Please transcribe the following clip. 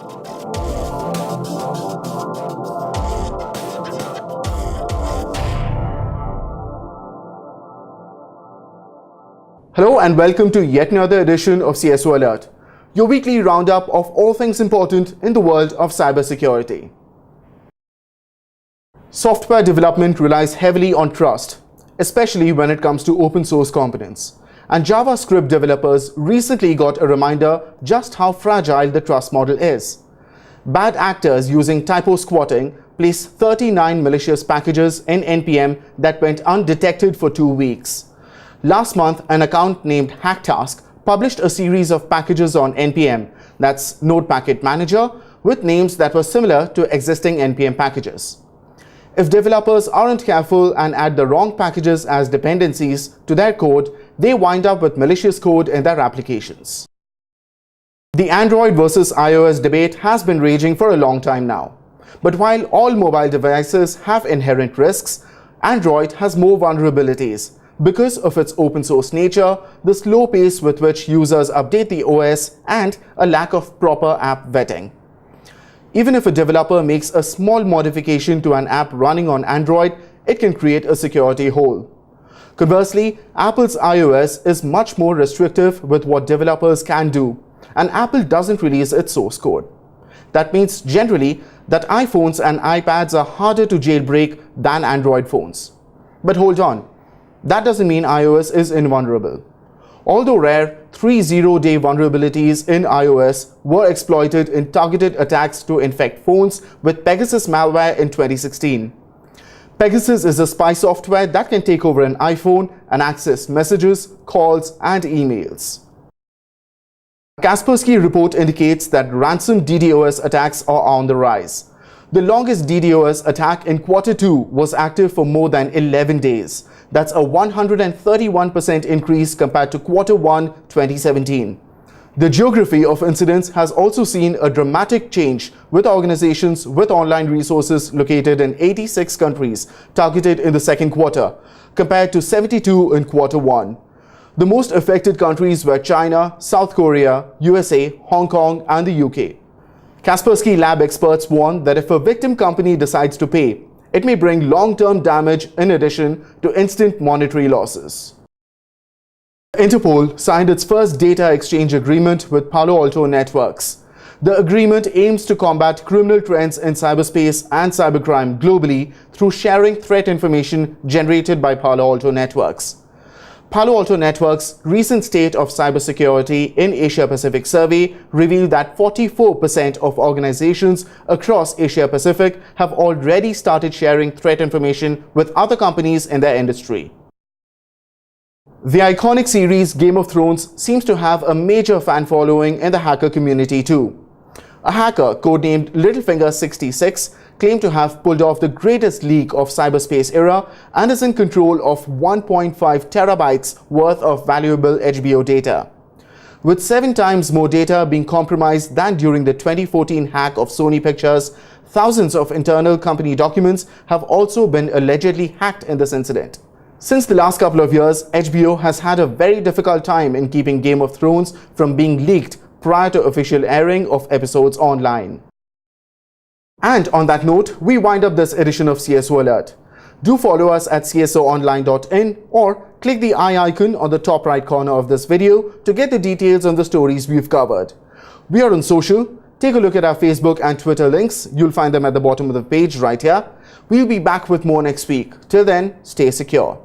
Hello and welcome to yet another edition of CSO Alert, your weekly roundup of all things important in the world of cybersecurity. Software development relies heavily on trust, especially when it comes to open source components. And JavaScript developers recently got a reminder just how fragile the trust model is. Bad actors using typo squatting placed 39 malicious packages in NPM that went undetected for 2 weeks. Last month, an account named Hacktask published a series of packages on NPM, that's Node Package Manager, with names that were similar to existing NPM packages. If developers aren't careful and add the wrong packages as dependencies to their code, they wind up with malicious code in their applications. The Android versus iOS debate has been raging for a long time now. But while all mobile devices have inherent risks, Android has more vulnerabilities because of its open source nature, the slow pace with which users update the OS, and a lack of proper app vetting. Even if a developer makes a small modification to an app running on Android, it can create a security hole. Conversely, Apple's iOS is much more restrictive with what developers can do, and Apple doesn't release its source code. That means generally that iPhones and iPads are harder to jailbreak than Android phones. But hold on. That doesn't mean iOS is invulnerable. Although rare, 3 zero-day vulnerabilities in iOS were exploited in targeted attacks to infect phones with Pegasus malware in 2016. Pegasus is a spy software that can take over an iPhone and access messages, calls, and emails. A Kaspersky report indicates that ransom DDoS attacks are on the rise. The longest DDoS attack in Q2 was active for more than 11 days. That's a 131% increase compared to Q1 2017. The geography of incidents has also seen a dramatic change, with organizations with online resources located in 86 countries targeted in the second quarter, compared to 72 in Q1. The most affected countries were China, South Korea, USA, Hong Kong, and the UK. Kaspersky Lab experts warn that if a victim company decides to pay, it may bring long-term damage in addition to instant monetary losses. Interpol signed its first data exchange agreement with Palo Alto Networks. The agreement aims to combat criminal trends in cyberspace and cybercrime globally through sharing threat information generated by Palo Alto Networks. Palo Alto Networks' recent State of Cybersecurity in Asia-Pacific survey revealed that 44% of organizations across Asia-Pacific have already started sharing threat information with other companies in their industry. The iconic series Game of Thrones seems to have a major fan following in the hacker community too. A hacker codenamed Littlefinger66 claimed to have pulled off the greatest leak of cyberspace era and is in control of 1.5 terabytes worth of valuable HBO data. With 7 times more data being compromised than during the 2014 hack of Sony Pictures, thousands of internal company documents have also been allegedly hacked in this incident. Since the last couple of years, HBO has had a very difficult time in keeping Game of Thrones from being leaked prior to official airing of episodes online. And on that note, we wind up this edition of CSO Alert. Do follow us at csoonline.in or click the eye icon on the top right corner of this video to get the details on the stories we've covered. We are on social. Take a look at our Facebook and Twitter links. You'll find them at the bottom of the page right here. We'll be back with more next week. Till then, stay secure.